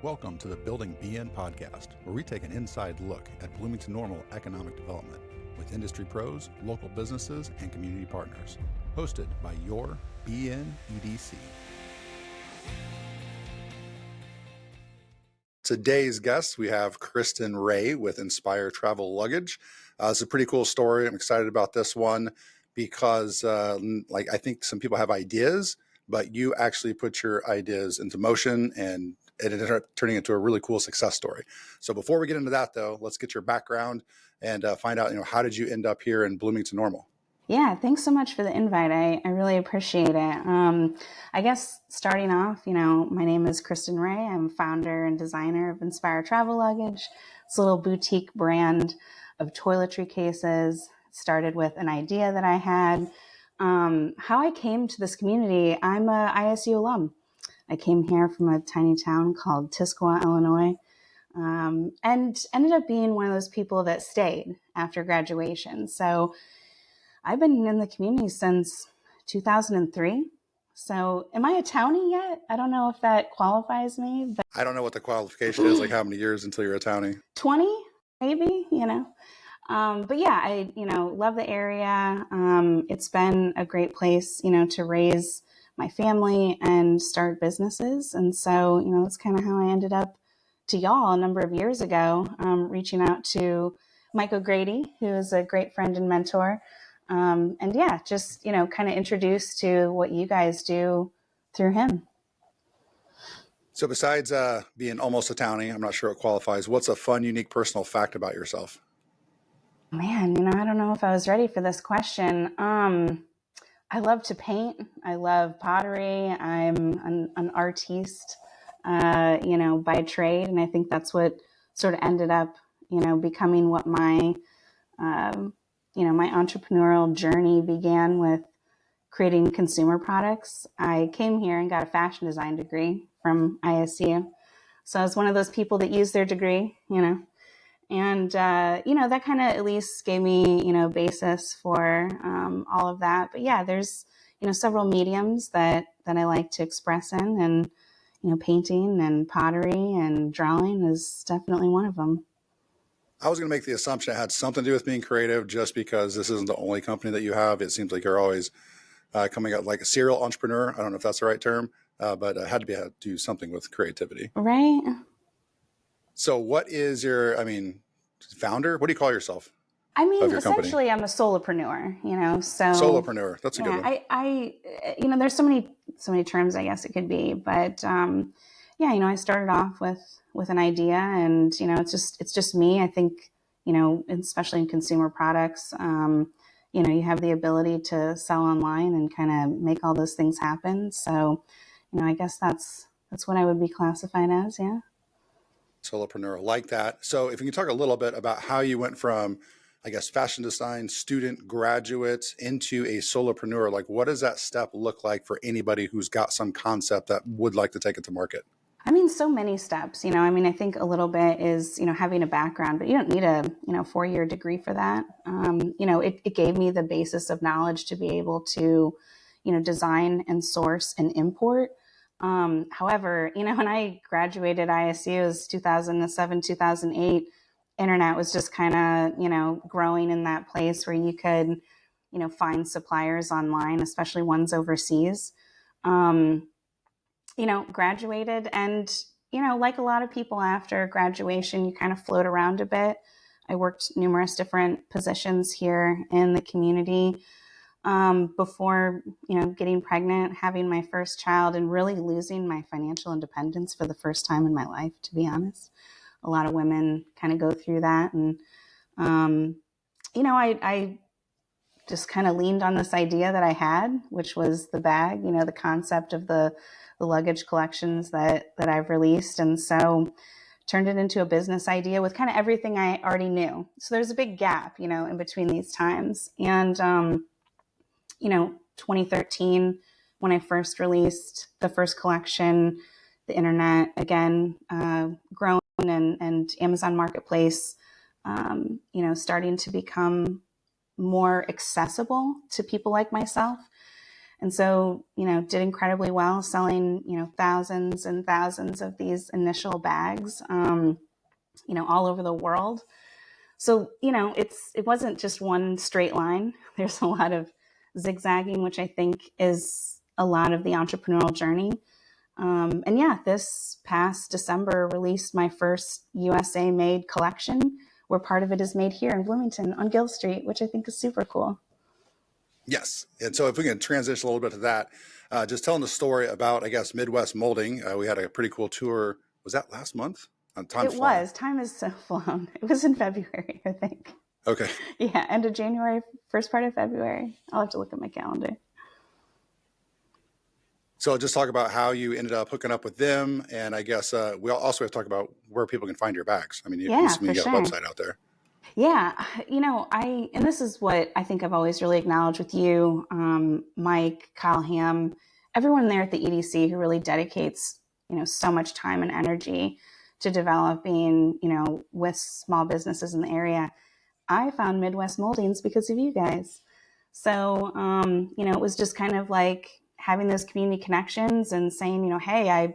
Welcome to the Building BN podcast, where we take an inside look at Bloomington Normal economic development with industry pros, local businesses, and community partners. Hosted by your BN EDC. Today's guest, we have Kristin Rae with Inspire Travel Luggage. It's a pretty cool story. I'm excited about this one because I think some people have ideas, but you actually put your ideas into motion and it ended up turning into a really cool success story. So before we get into that, though, let's get your background and find out, how did you end up here in Bloomington Normal? Yeah, thanks so much for the invite. I really appreciate it. I guess starting off, my name is Kristin Rae. I'm founder and designer of Inspire Travel Luggage. It's a little boutique brand of toiletry cases. It started with an idea that I had. How I came to this community, I'm a ISU alum. I came here from a tiny town called Tisquoa, Illinois, and ended up being one of those people that stayed after graduation. So I've been in the community since 2003. So am I a townie yet? I don't know if that qualifies me. But I don't know what the qualification is, like how many years until you're a townie? 20, maybe, But yeah, I, love the area. It's been a great place, to raise my family and start businesses. And so, that's kind of how I ended up to y'all a number of years ago, reaching out to Mike O'Grady, who is a great friend and mentor. And yeah, just, kind of introduced to what you guys do through him. So besides being almost a townie, I'm not sure what qualifies, what's a fun, unique personal fact about yourself? Man, I don't know if I was ready for this question. I love to paint. I love pottery. I'm an artiste, by trade. And I think that's what sort of ended up, becoming what my, my entrepreneurial journey began with creating consumer products. I came here and got a fashion design degree from ISU. So I was one of those people that used their degree, and, that kind of at least gave me, basis for all of that. But yeah, there's, several mediums that I like to express in, and, painting and pottery and drawing is definitely one of them. I was going to make the assumption it had something to do with being creative just because this isn't the only company that you have. It seems like you're always coming out like a serial entrepreneur. I don't know if that's the right term, but it had to do something with creativity. Right. So what is your, founder? What do you call yourself? Essentially I'm a solopreneur, so. Solopreneur. That's a good one. I there's so many terms I guess it could be, but I started off with an idea, and, it's just me. I think, especially in consumer products, you have the ability to sell online and kind of make all those things happen. So, I guess that's what I would be classified as. Yeah. Solopreneur, like that. So if you can talk a little bit about how you went from, I guess, fashion design student graduate into a solopreneur, like what does that step look like for anybody who's got some concept that would like to take it to market? So many steps, I think a little bit is, having a background, but you don't need a, 4-year degree for that. It gave me the basis of knowledge to be able to, design and source and import. However, when I graduated ISU, it was 2007, 2008, internet was just kind of, growing in that place where you could, find suppliers online, especially ones overseas. Graduated, and, like a lot of people after graduation, you kind of float around a bit. I worked numerous different positions here in the community before, getting pregnant, having my first child, and really losing my financial independence for the first time in my life, to be honest. A lot of women kind of go through that. And, I just kind of leaned on this idea that I had, which was the bag, the concept of the luggage collections that I've released. And so turned it into a business idea with kind of everything I already knew. So there's a big gap, in between these times. And, 2013, when I first released the first collection, the internet, again, grown, and Amazon Marketplace, starting to become more accessible to people like myself. And so, did incredibly well selling, thousands and thousands of these initial bags, all over the world. So, it wasn't just one straight line. There's a lot of zigzagging, which I think is a lot of the entrepreneurial journey. And yeah, this past December released my first USA made collection, where part of it is made here in Bloomington on Gill Street, which I think is super cool. Yes. And so if we can transition a little bit to that, just telling the story about, I guess, Midwest Molding. We had a pretty cool tour. Was that last month? It was. Time is so flown. It was in February, I think. Okay. Yeah, end of January, first part of February. I'll have to look at my calendar. So just talk about how you ended up hooking up with them. And I guess we also have to talk about where people can find your bags. I mean, you got a website out there. Yeah. And this is what I think I've always really acknowledged with you, Mike, Kyle Ham, everyone there at the EDC who really dedicates, so much time and energy to developing, with small businesses in the area. I found Midwest Moldings because of you guys. So, it was just kind of like having those community connections and saying, hey,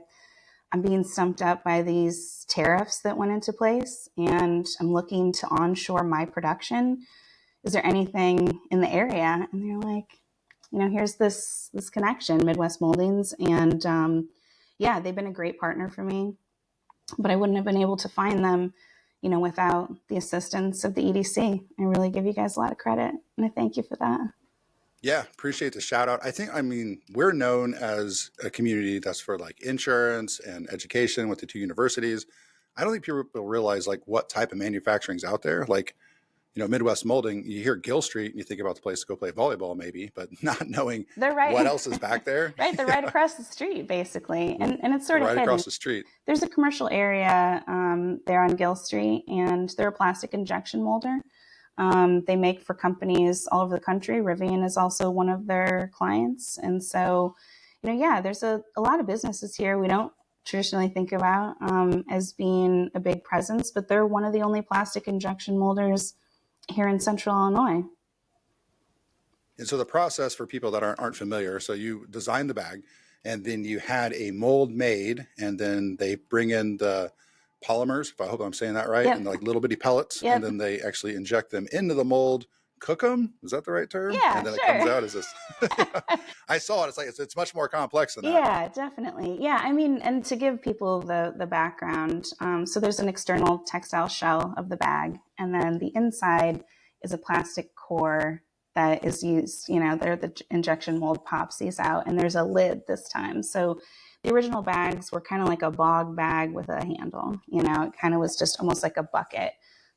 I'm being stumped up by these tariffs that went into place, and I'm looking to onshore my production. Is there anything in the area? And they're like, here's this connection, Midwest Moldings. And they've been a great partner for me, but I wouldn't have been able to find them, without the assistance of the EDC. I really give you guys a lot of credit, and I thank you for that. Yeah, appreciate the shout out. We're known as a community that's for like insurance and education with the two universities. I don't think people realize like what type of manufacturing is out there. Like, Midwest Molding, you hear Gill Street and you think about the place to go play volleyball maybe, but not knowing what else is back there. Right. They're right across the street basically. And it's sort of right hidden. Across the street. There's a commercial area there on Gill Street, and they're a plastic injection molder. They make for companies all over the country. Rivian is also one of their clients. And so, there's a lot of businesses here we don't traditionally think about as being a big presence, but they're one of the only plastic injection molders here in Central Illinois. And so the process for people that aren't familiar, so you designed the bag and then you had a mold made, and then they bring in the polymers, if I hope I'm saying that right, and like little bitty pellets, and then they actually inject them into the mold, cook them. Is that the right term? Yeah, and then it comes out as this. I saw it. It's like it's much more complex than that. Yeah, definitely. Yeah, I mean, and to give people the background, so there's an external textile shell of the bag, and then the inside is a plastic core that is used. The injection mold pops these out, and there's a lid this time. So the original bags were kind of like a bog bag with a handle. It kind of was just almost like a bucket.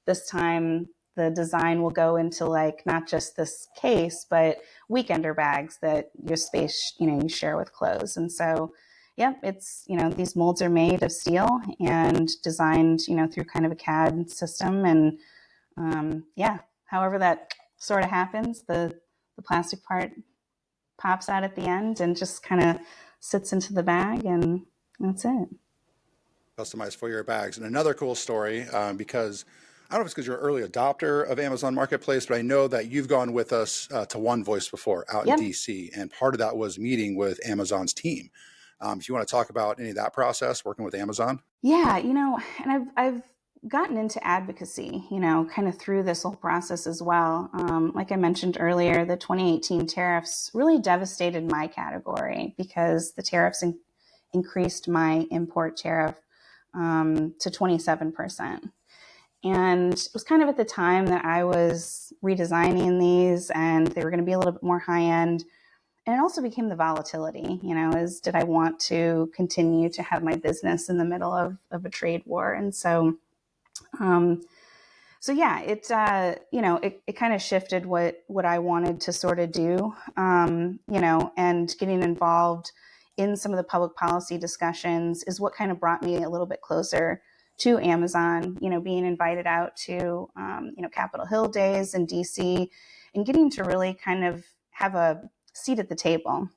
This time, the design will go into like not just this case, but weekender bags that your space, you share with clothes. And so, it's, these molds are made of steel and designed, through kind of a CAD system. And however that sort of happens, the plastic part pops out at the end and just kind of sits into the bag, and that's it. Customized for your bags. And another cool story, because I don't know if it's because you're an early adopter of Amazon Marketplace, but I know that you've gone with us to One Voice before out in DC, and part of that was meeting with Amazon's team. If you want to talk about any of that process, working with Amazon. Yeah, and I've gotten into advocacy, kind of through this whole process as well. Like I mentioned earlier, the 2018 tariffs really devastated my category because the tariffs increased my import tariff to 27%. And it was kind of at the time that I was redesigning these, and they were going to be a little bit more high end. And it also became the volatility, did I want to continue to have my business in the middle of a trade war? And so, it kind of shifted what I wanted to sort of do, and getting involved in some of the public policy discussions is what kind of brought me a little bit closer to Amazon, being invited out to, Capitol Hill days in DC, and getting to really kind of have a seat at the table.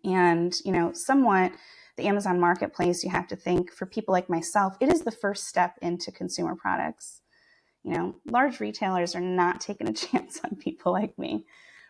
And, somewhat the Amazon Marketplace, you have to think for people like myself, it is the first step into consumer products. Large retailers are not taking a chance on people like me.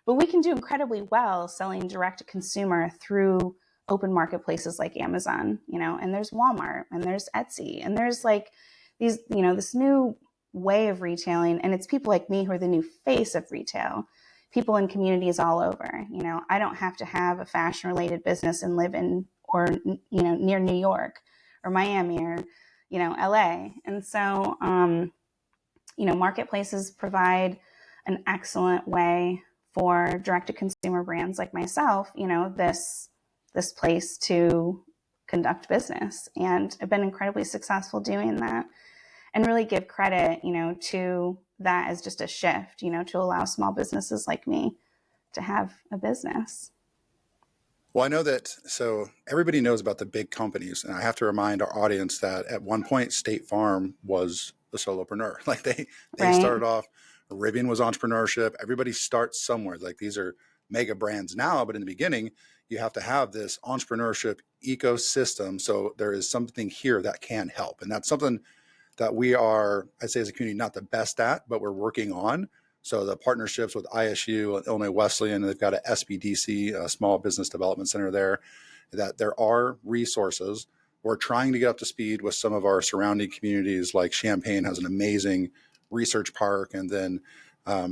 But we can do incredibly well selling direct to consumer through open marketplaces like Amazon, and there's Walmart and there's Etsy and there's like these, this new way of retailing. And it's people like me who are the new face of retail, people in communities all over. I don't have to have a fashion related business and live in, or, near New York or Miami or, LA. And so, marketplaces provide an excellent way for direct to consumer brands like myself, this place to conduct business. And I've been incredibly successful doing that, and really give credit, to that as just a shift, to allow small businesses like me to have a business. Well, I know that, so everybody knows about the big companies, and I have to remind our audience that at one point State Farm was a solopreneur. Like they Right. started off, Rivian was entrepreneurship. Everybody starts somewhere. Like these are mega brands now, but in the beginning, you have to have this entrepreneurship ecosystem. So there is something here that can help. And that's something that we are, I'd say as a community, not the best at, but we're working on. So the partnerships with ISU, Illinois Wesleyan, they've got a SBDC, a Small Business Development Center there, that there are resources. We're trying to get up to speed with some of our surrounding communities, like Champaign has an amazing research park. And then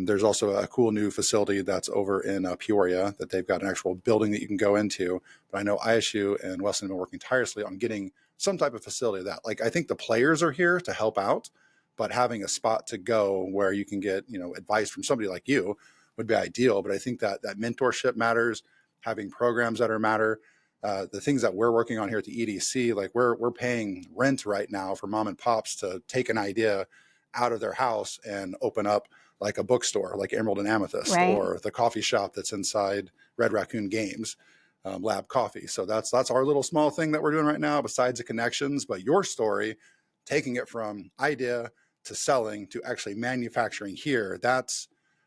there's also a cool new facility that's over in Peoria that they've got an actual building that you can go into. But I know ISU and Wesleyan have been working tirelessly on getting some type of facility that, like, I think the players are here to help out, but having a spot to go where you can get, advice from somebody like you would be ideal. But I think that mentorship matters, having programs that matter. The things that we're working on here at the EDC, like we're paying rent right now for mom and pops to take an idea out of their house and open up like a bookstore, like Emerald and Amethyst, Right. or the coffee shop that's inside Red Raccoon Games, Lab Coffee. So that's our little small thing that we're doing right now, besides the connections. But your story, taking it from idea to selling to actually manufacturing here,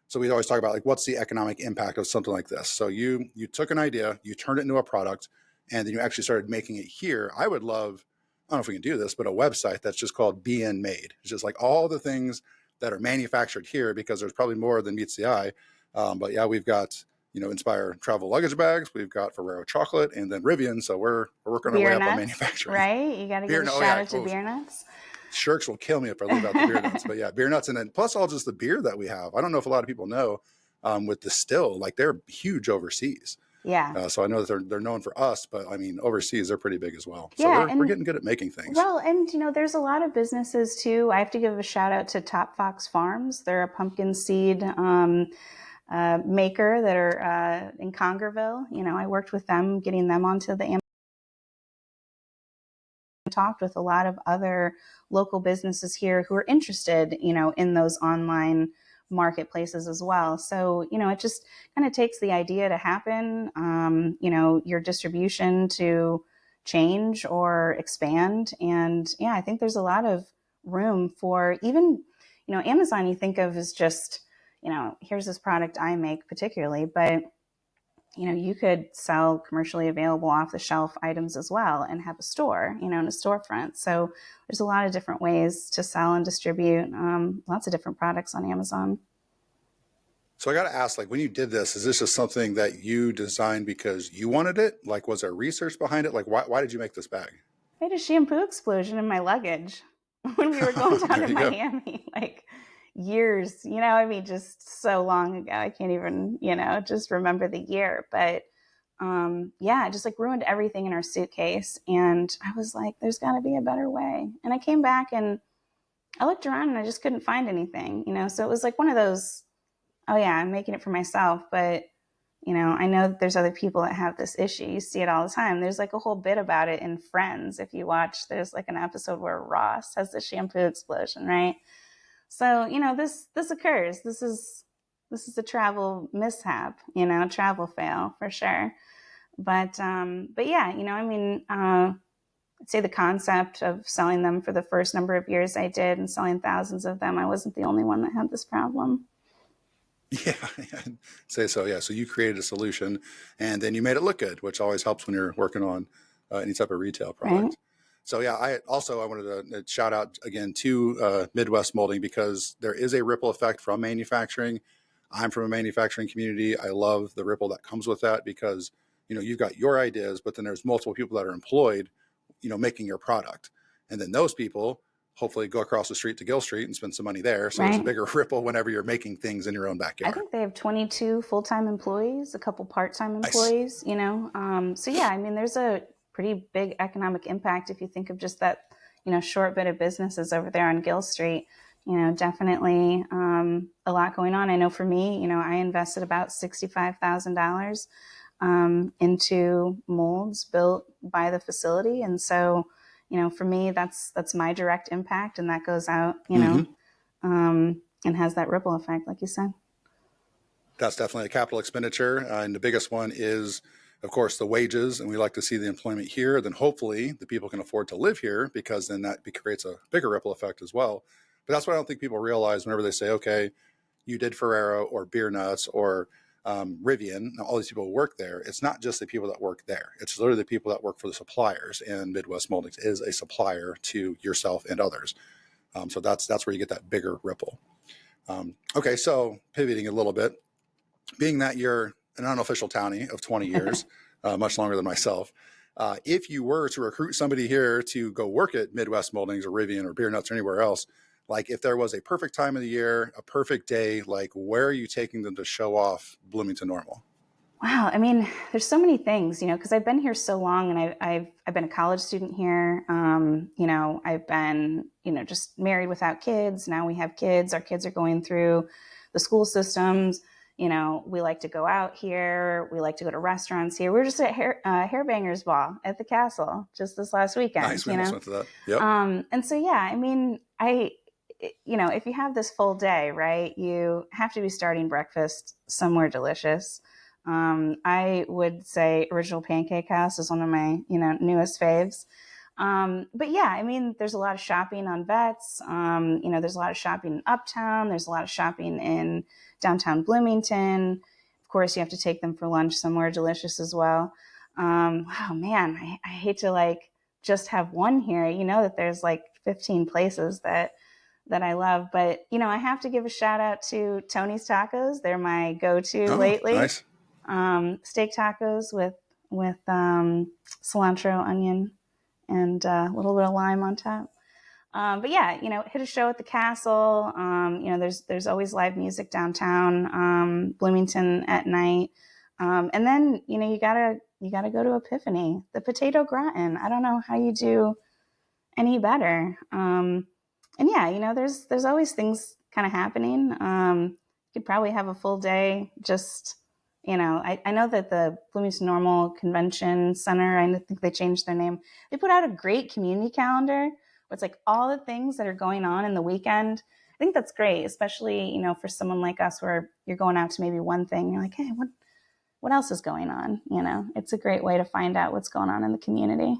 so we always talk about, like, what's the economic impact of something like this? So you took an idea, you turned it into a product, and then you actually started making it here. I would love, I don't know if we can do this, but a website that's just called Being Made. It's just like all the things that are manufactured here, because there's probably more than meets the eye. But yeah, we've got, Inspire Travel Luggage bags, we've got Ferrero chocolate, and then Rivian. So we're working our way up on manufacturing. Right? You got to give a shout out to Beer Nuts. Shirks will kill me if I leave out the beer nuts, but yeah, beer nuts. And then plus all just the beer that we have. I don't know if a lot of people know, with Distill, like they're huge overseas. Yeah. So I know that they're known for us, but I mean, overseas, they're pretty big as well. So Yeah, we're getting good at making things. Well, and there's a lot of businesses too. I have to give a shout out to Top Fox Farms. They're a pumpkin seed maker that are in Congerville. I worked with them, getting them onto the talked with a lot of other local businesses here who are interested, in those online marketplaces as well. So, it just kind of takes the idea to happen, your distribution to change or expand. And yeah, I think there's a lot of room for even, Amazon you think of as just, here's this product I make particularly, but you could sell commercially available off the shelf items as well and have a store, in a storefront. So there's a lot of different ways to sell and distribute lots of different products on Amazon. So I got to ask, like, when you did this, is this just something that you designed because you wanted it? Like, was there research behind it? Like, why did you make this bag? I had a shampoo explosion in my luggage when we were going down to Miami, like years, just so long ago. I can't even, just remember the year. But yeah, it just like ruined everything in our suitcase. And I was like, there's got to be a better way. And I came back and I looked around and I just couldn't find anything, So it was like one of those, oh yeah, I'm making it for myself. But, I know that there's other people that have this issue. You see it all the time. There's like a whole bit about it in Friends. If you watch, there's like an episode where Ross has the shampoo explosion, right? So, this occurs. This is a travel mishap, travel fail for sure. But yeah, I'd say the concept of selling them for the first number of years I did and selling thousands of them, I wasn't the only one that had this problem. Yeah, I'd say so. Yeah. So you created a solution and then you made it look good, which always helps when you're working on any type of retail product. Right. So yeah, I wanted to shout out again to Midwest Molding, because there is a ripple effect from manufacturing. I'm from a manufacturing community. I love the ripple that comes with that because, you've got your ideas, but then there's multiple people that are employed, making your product. And then those people hopefully go across the street to Gill Street and spend some money there. So there's a bigger ripple whenever you're making things in your own backyard. I think they have 22 full-time employees, a couple part-time employees, nice. So yeah, I mean, there's a pretty big economic impact if you think of just that, short bit of businesses over there on Gill Street. Definitely a lot going on. I know for me, I invested about $65,000 into molds built by the facility. And so, for me, that's my direct impact, and that goes out, and has that ripple effect, like you said. That's definitely a capital expenditure. And the biggest one is, of course, the wages. And we like to see the employment here. Then hopefully the people can afford to live here, because then that creates a bigger ripple effect as well. But that's what I don't think people realize whenever they say, okay, you did Ferrero or Beer Nuts or Rivian, all these people who work there. It's not just the people that work there. It's literally the people that work for the suppliers, and Midwest Moldings is a supplier to yourself and others. So that's where you get that bigger ripple. Okay, so pivoting a little bit, being that you're an unofficial townie of 20 years, much longer than myself, if you were to recruit somebody here to go work at Midwest Moldings or Rivian or Beer Nuts or anywhere else, like if there was a perfect time of the year, a perfect day, like where are you taking them to show off Bloomington Normal? Wow. I mean, there's so many things, because I've been here so long, and I've been a college student here. I've been, just married without kids. Now we have kids. Our kids are going through the school systems. We like to go out here. We like to go to restaurants here. We were just at Hairbangers Ball at the castle just this last weekend. Nice. We almost went to that. Yep. And so, yeah, I mean, if you have this full day, right, you have to be starting breakfast somewhere delicious. I would say Original Pancake House is one of my, newest faves. But yeah, I mean, there's a lot of shopping on Vets. There's a lot of shopping in Uptown. There's a lot of shopping in downtown Bloomington. Of course, you have to take them for lunch somewhere delicious as well. Wow, man, I hate to just have one here. That there's 15 places that I love, but I have to give a shout out to Tony's Tacos. They're my go-to lately. Nice. Steak tacos with cilantro, onion, and a little bit of lime on top. But yeah, hit a show at the castle. There's always live music downtown, Bloomington at night. And then, you gotta go to Epiphany, the potato gratin. I don't know how you do any better. And yeah, there's always things kind of happening. You could probably have a full day just, I know that the Bloomington Normal Convention Center, I think they changed their name. They put out a great community calendar where it's all the things that are going on in the weekend. I think that's great, especially, for someone like us where you're going out to maybe one thing. You're like, hey, what else is going on? It's a great way to find out what's going on in the community.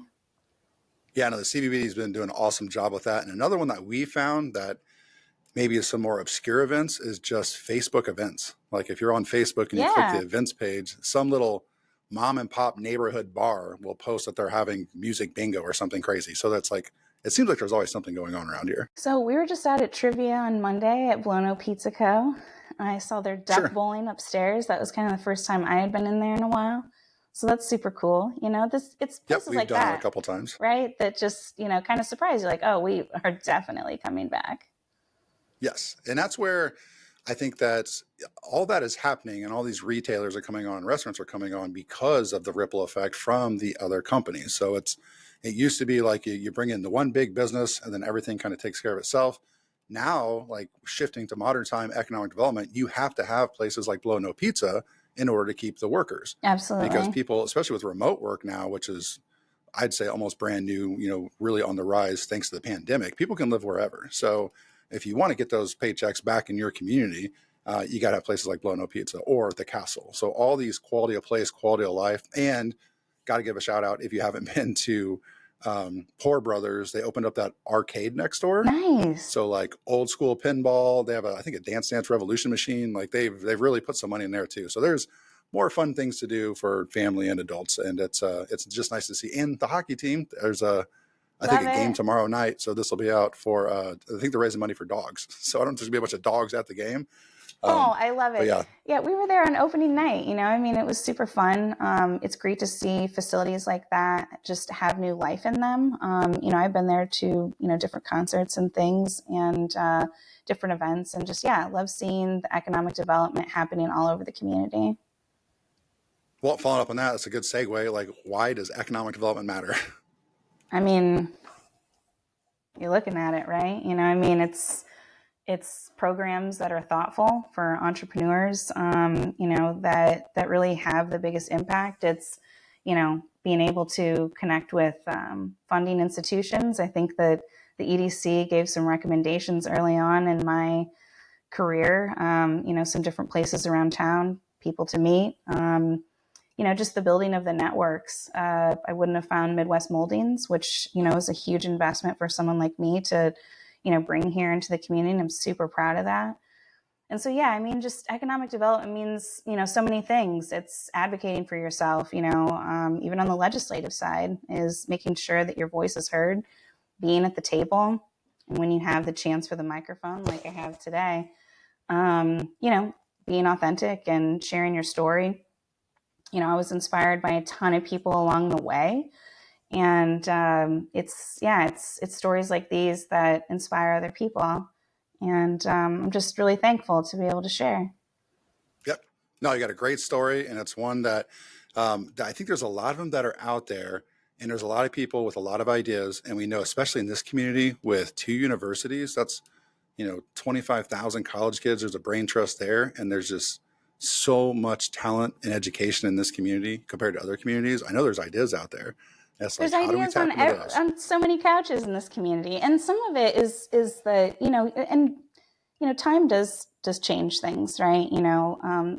Yeah, no, the CVB has been doing an awesome job with that. And another one that we found that maybe is some more obscure events is just Facebook events. Like if you're on Facebook and you click the events page, some little mom and pop neighborhood bar will post that they're having music bingo or something crazy. So that's it seems like there's always something going on around here. So we were just out at trivia on Monday at Blono Pizza Co. I saw their duck bowling upstairs. That was kind of the first time I had been in there in a while. So that's super cool. It's places we've like done that it a couple times, right? That just, kind of surprise you, like, oh, we are definitely coming back. Yes. And that's where I think that all that is happening, and all these retailers are coming on, restaurants are coming on because of the ripple effect from the other companies. So it used to be like you bring in the one big business and then everything kind of takes care of itself. Now, shifting to modern time economic development, you have to have places like Blow No Pizza in order to keep the workers. Absolutely. Because people, especially with remote work now, which is, I'd say, almost brand new, really on the rise thanks to the pandemic, people can live wherever. So if you want to get those paychecks back in your community, you got to have places like Blow No Pizza or the Castle. So all these quality of place, quality of life, and got to give a shout out if you haven't been to Poor Brothers. They opened up that arcade next door. Nice. So old school pinball. They have I think a Dance Revolution machine. They've really put some money in there too. So there's more fun things to do for family and adults, and it's just nice to see. And the hockey team, there's I think a game tomorrow night. So this will be out for I think they're raising money for dogs. So I don't think there's gonna be a bunch of dogs at the game, Oh, I love But it. yeah, Yeah, we were there on opening night. I mean, it was super fun. It's great to see facilities like that just have new life in them. I've been there to, different concerts and things and different events and just, yeah, I love seeing the economic development happening all over the community. well, following up on that, that's a good segue. Like, why does economic development matter? I mean, you're looking at it, right? I mean, it's programs that are thoughtful for entrepreneurs, that really have the biggest impact. It's, being able to connect with funding institutions. I think that the EDC gave some recommendations early on in my career, some different places around town, people to meet. Just the building of the networks. I wouldn't have found Midwest Moldings, which, is a huge investment for someone like me to, bring here into the community. And I'm super proud of that. And so, yeah, I mean, just economic development means, so many things. It's advocating for yourself, even on the legislative side, is making sure that your voice is heard, being at the table. And when you have the chance for the microphone, like I have today, being authentic and sharing your story. I was inspired by a ton of people along the way. And it's stories like these that inspire other people. And I'm just really thankful to be able to share. Yep. No, you got a great story, and it's one that I think there's a lot of them that are out there, and there's a lot of people with a lot of ideas, and we know, especially in this community with 2 universities, that's 25,000 college kids. There's a brain trust there, and there's just so much talent and education in this community compared to other communities. I know there's ideas out there. That's like, There's how do we ideas tap into those? on so many couches in this community, and some of it is that time does change things, right?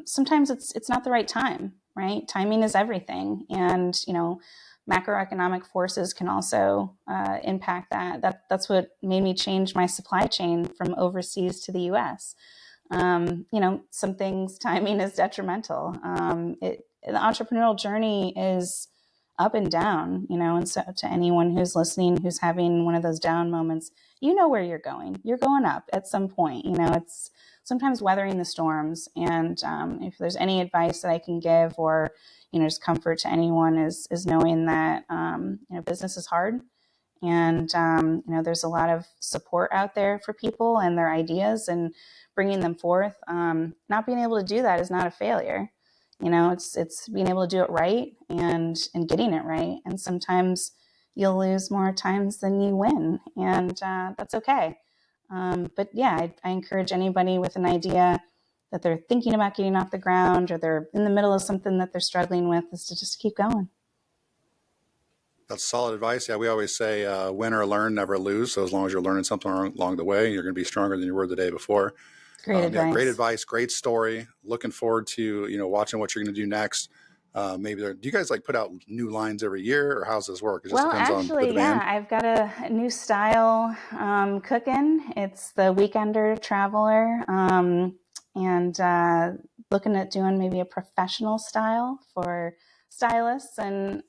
Sometimes it's not the right time, right? Timing is everything, and macroeconomic forces can also impact that. That's what made me change my supply chain from overseas to the U.S. Some things timing is detrimental. The entrepreneurial journey is up and down, and so to anyone who's listening, who's having one of those down moments, where you're going. You're going up at some point. It's sometimes weathering the storms. And if there's any advice that I can give, or just comfort to anyone, is knowing that business is hard, and there's a lot of support out there for people and their ideas and bringing them forth. Not being able to do that is not a failure. It's being able to do it right and getting it right. And sometimes you'll lose more times than you win, and that's okay. But yeah, I encourage anybody with an idea that they're thinking about getting off the ground, or they're in the middle of something that they're struggling with, is to just keep going. That's solid advice. Yeah, we always say win or learn, never lose. So as long as you're learning something along the way, you're going to be stronger than you were the day before. Great advice. Yeah, great advice, great story. Looking forward to watching what you're going to do next. Do you guys like put out new lines every year, or how's this work? It just Well, depends on the actually, demand. yeah, I've got a new style cooking. It's the Weekender Traveler, and looking at doing maybe a professional style for stylists and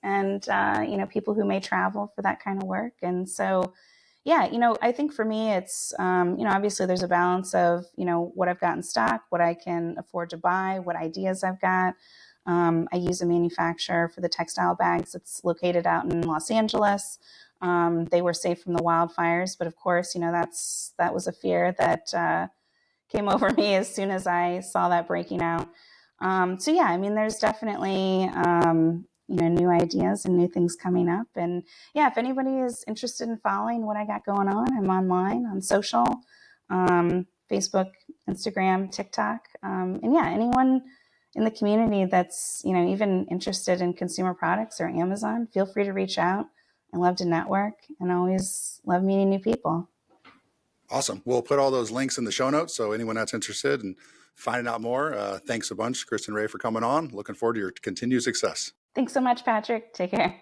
people who may travel for that kind of work. And so, yeah, I think for me, it's obviously there's a balance of what I've got in stock, what I can afford to buy, what ideas I've got. I use a manufacturer for the textile bags. It's located out in Los Angeles. They were safe from the wildfires, but of course, that was a fear that came over me as soon as I saw that breaking out. So yeah, I mean, there's definitely new ideas and new things coming up. And yeah, if anybody is interested in following what I got going on, I'm online on social, Facebook, Instagram, TikTok, and yeah, anyone in the community that's even interested in consumer products or Amazon, feel free to reach out. I love to network and always love meeting new people. Awesome. We'll put all those links in the show notes. So anyone that's interested in finding out more, thanks a bunch, Kristin Rae, for coming on. Looking forward to your continued success. Thanks so much, Patrick. Take care.